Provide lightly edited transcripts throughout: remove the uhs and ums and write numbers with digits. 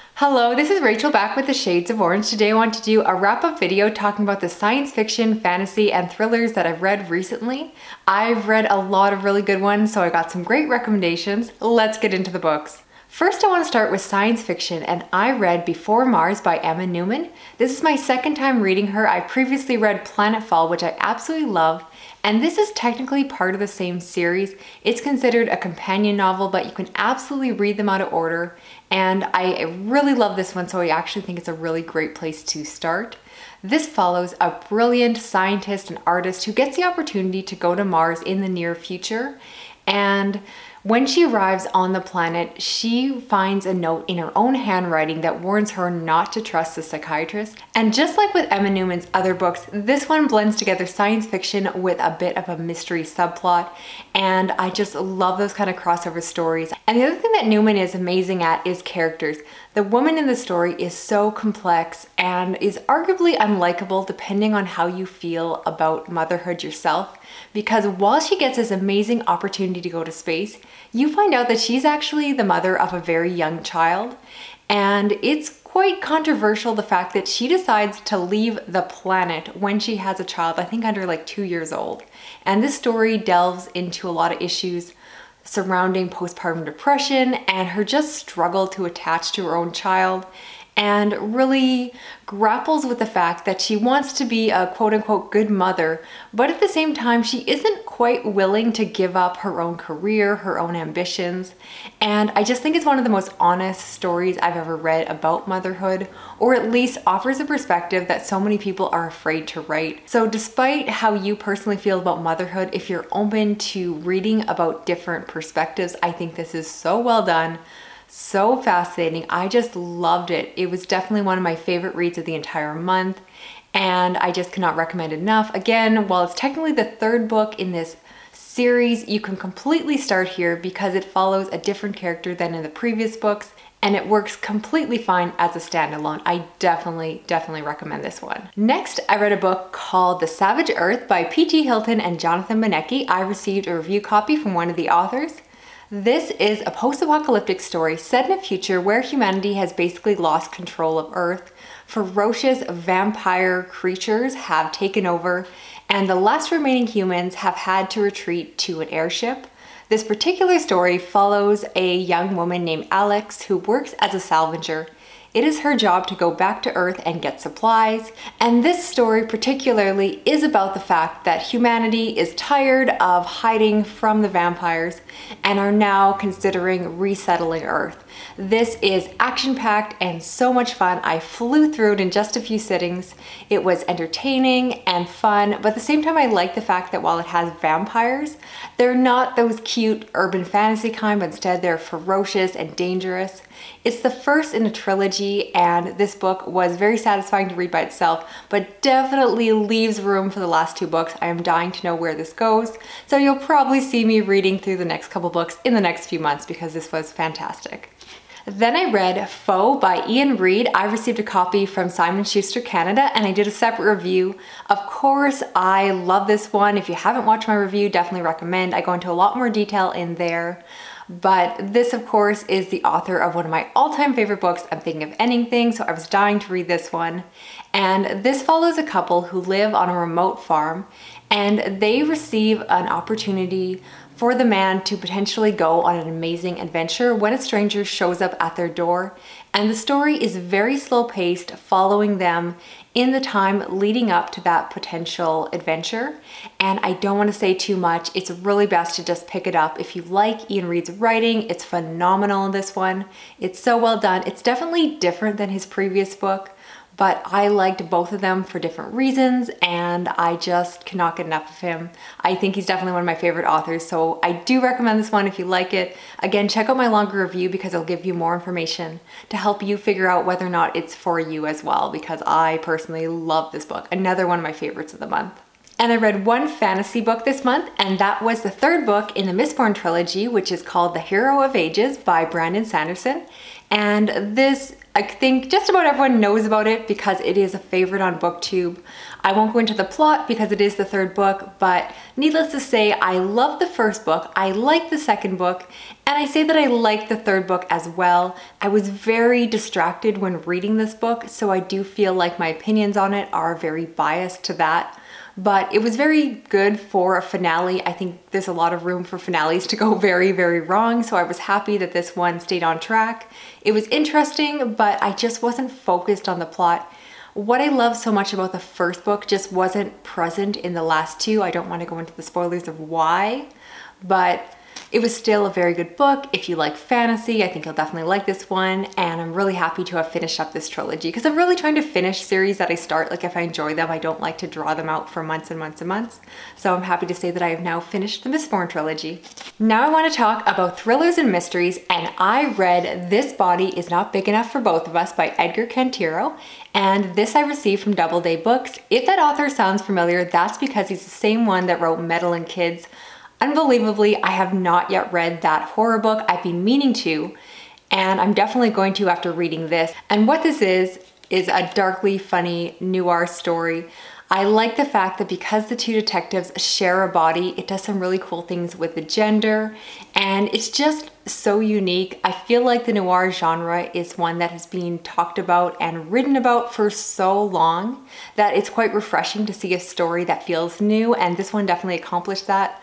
Hello, this is Rachel back with the Shades of Orange. Today I want to do a wrap-up video talking about the science fiction, fantasy, and thrillers that I've read recently. I've read a lot of really good ones, so I got some great recommendations. Let's get into the books. First, I want to start with science fiction, and I read Before Mars by Emma Newman. This is my second time reading her. I previously read Planetfall, which I absolutely love, and this is technically part of the same series. It's considered a companion novel, but you can absolutely read them out of order, and I really love this one, so I actually think it's a really great place to start. This follows a brilliant scientist and artist who gets the opportunity to go to Mars in the near future, and when she arrives on the planet, she finds a note in her own handwriting that warns her not to trust the psychiatrist. And just like with Emma Newman's other books, this one blends together science fiction with a bit of a mystery subplot. And I just love those kind of crossover stories. And the other thing that Newman is amazing at is characters. The woman in the story is so complex and is arguably unlikable depending on how you feel about motherhood yourself. Because while she gets this amazing opportunity to go to space, you find out that she's actually the mother of a very young child. And it's quite controversial, the fact that she decides to leave the planet when she has a child, I think under like 2 years old. And this story delves into a lot of issues surrounding postpartum depression and her just struggle to attach to her own child, and really grapples with the fact that she wants to be a quote-unquote good mother, but at the same time she isn't quite willing to give up her own career, her own ambitions. And I just think it's one of the most honest stories I've ever read about motherhood, or at least offers a perspective that so many people are afraid to write. So despite how you personally feel about motherhood, if you're open to reading about different perspectives, I think this is so well done. So fascinating. I just loved it. It was definitely one of my favorite reads of the entire month, and I just cannot recommend it enough. Again, while it's technically the third book in this series, you can completely start here because it follows a different character than in the previous books, and it works completely fine as a standalone. I definitely recommend this one. Next, I read a book called The Savage Earth by P.T. Hylton and Jonathan Benecke. I received a review copy from one of the authors. This is a post-apocalyptic story set in a future where humanity has basically lost control of Earth. Ferocious vampire creatures have taken over, and the last remaining humans have had to retreat to an airship. This particular story follows a young woman named Alex who works as a salvager. It is her job to go back to Earth and get supplies, and this story particularly is about the fact that humanity is tired of hiding from the vampires and are now considering resettling Earth. This is action-packed and so much fun. I flew through it in just a few sittings. It was entertaining and fun, but at the same time I like the fact that while it has vampires, they're not those cute urban fantasy kind, but instead they're ferocious and dangerous. It's the first in a trilogy, and this book was very satisfying to read by itself, but definitely leaves room for the last two books. I am dying to know where this goes, so you'll probably see me reading through the next couple books in the next few months because this was fantastic. Then I read Foe by Iain Reid. I received a copy from Simon Schuster Canada, and I did a separate review. Of course, I love this one. If you haven't watched my review, definitely recommend. I go into a lot more detail in there. But this, of course, is the author of one of my all-time favorite books, I'm Thinking of Ending Things, so I was dying to read this one. And this follows a couple who live on a remote farm, and they receive an opportunity for the man to potentially go on an amazing adventure when a stranger shows up at their door. And the story is very slow-paced, following them in the time leading up to that potential adventure. And I don't want to say too much. It's really best to just pick it up. If you like Iain Reid's writing, it's phenomenal in this one. It's so well done. It's definitely different than his previous book, but I liked both of them for different reasons, and I just cannot get enough of him. I think he's definitely one of my favorite authors, so I do recommend this one if you like it. Again, check out my longer review because I'll give you more information to help you figure out whether or not it's for you as well, because I personally love this book. Another one of my favorites of the month. And I read one fantasy book this month, and that was the third book in the Mistborn trilogy, which is called The Hero of Ages by Brandon Sanderson. And this I think just about everyone knows about it because it is a favorite on BookTube. I won't go into the plot because it is the third book, but needless to say, I love the first book, I like the second book, and I say that I like the third book as well. I was very distracted when reading this book, so I do feel like my opinions on it are very biased to that. But it was very good for a finale. I think there's a lot of room for finales to go very, very wrong, so I was happy that this one stayed on track. It was interesting, but I just wasn't focused on the plot. What I love so much about the first book just wasn't present in the last two. I don't want to go into the spoilers of why, but it was still a very good book. If you like fantasy, I think you'll definitely like this one, and I'm really happy to have finished up this trilogy because I'm really trying to finish series that I start. Like if I enjoy them, I don't like to draw them out for months and months and months. So I'm happy to say that I have now finished the Mistborn trilogy. Now I want to talk about thrillers and mysteries, and I read This Body Is Not Big Enough for Both of Us by Edgar Cantero, and this I received from Doubleday Books. If that author sounds familiar, that's because he's the same one that wrote Meddling Kids. Unbelievably, I have not yet read that horror book. I've been meaning to, and I'm definitely going to after reading this. And what this is a darkly funny noir story. I like the fact that because the two detectives share a body, it does some really cool things with the gender, and it's just so unique. I feel like the noir genre is one that has been talked about and written about for so long that it's quite refreshing to see a story that feels new, and this one definitely accomplished that.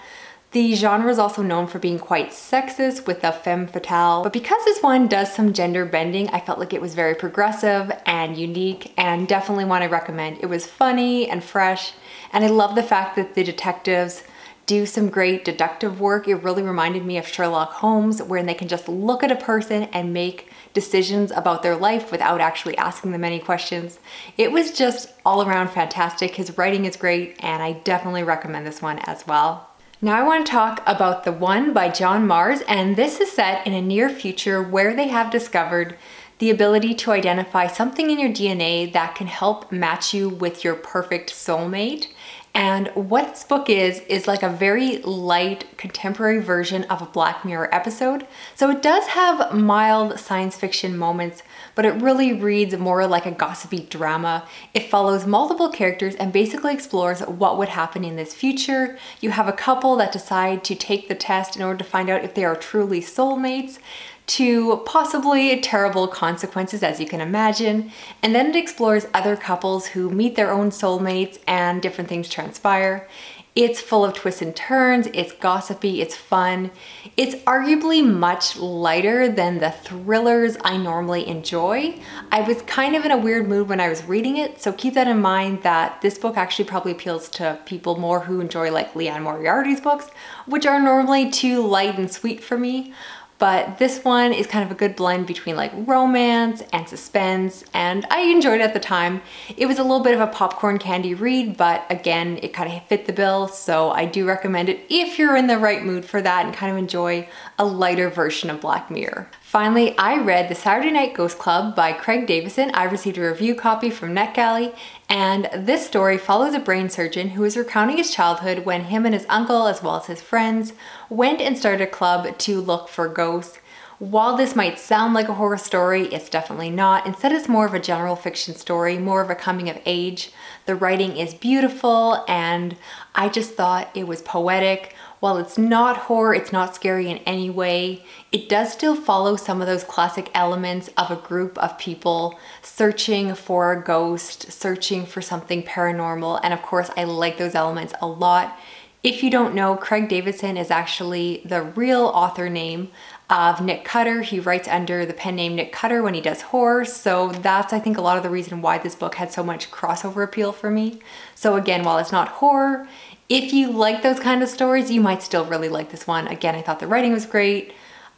The genre is also known for being quite sexist with the femme fatale, but because this one does some gender bending, I felt like it was very progressive and unique and definitely one I recommend. It was funny and fresh, and I love the fact that the detectives do some great deductive work. It really reminded me of Sherlock Holmes, where they can just look at a person and make decisions about their life without actually asking them any questions. It was just all around fantastic. His writing is great, and I definitely recommend this one as well. Now I want to talk about The One by John Marrs, and this is set in a near future where they have discovered the ability to identify something in your DNA that can help match you with your perfect soulmate. And what this book is like a very light contemporary version of a Black Mirror episode. So it does have mild science fiction moments, but it really reads more like a gossipy drama. It follows multiple characters and basically explores what would happen in this future. You have a couple that decide to take the test in order to find out if they are truly soulmates, to possibly terrible consequences, as you can imagine. And then it explores other couples who meet their own soulmates and different things transpire. It's full of twists and turns, it's gossipy, it's fun. It's arguably much lighter than the thrillers I normally enjoy. I was kind of in a weird mood when I was reading it, so keep that in mind that this book actually probably appeals to people more who enjoy like Liane Moriarty's books, which are normally too light and sweet for me. But this one is kind of a good blend between like romance and suspense, and I enjoyed it at the time. It was a little bit of a popcorn candy read, but again, it kind of fit the bill, so I do recommend it if you're in the right mood for that and kind of enjoy a lighter version of Black Mirror. Finally, I read The Saturday Night Ghost Club by Craig Davidson. I received a review copy from NetGalley, and this story follows a brain surgeon who is recounting his childhood when him and his uncle, as well as his friends, went and started a club to look for ghosts. While this might sound like a horror story, it's definitely not. Instead, it's more of a general fiction story, more of a coming of age. The writing is beautiful, and I just thought it was poetic. While it's not horror, it's not scary in any way, it does still follow some of those classic elements of a group of people searching for a ghost, searching for something paranormal, and of course I like those elements a lot. If you don't know, Craig Davidson is actually the real author name of Nick Cutter. He writes under the pen name Nick Cutter when he does horror, so that's I think a lot of the reason why this book had so much crossover appeal for me. So again, while it's not horror, if you like those kind of stories, you might still really like this one. Again, I thought the writing was great.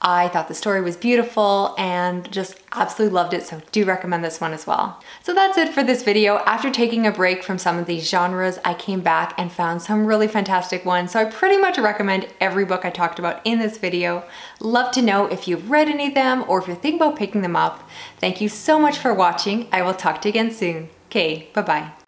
I thought the story was beautiful and just absolutely loved it, so do recommend this one as well. So that's it for this video. After taking a break from some of these genres, I came back and found some really fantastic ones, so I pretty much recommend every book I talked about in this video. Love to know if you've read any of them or if you're thinking about picking them up. Thank you so much for watching. I will talk to you again soon. Okay, bye-bye.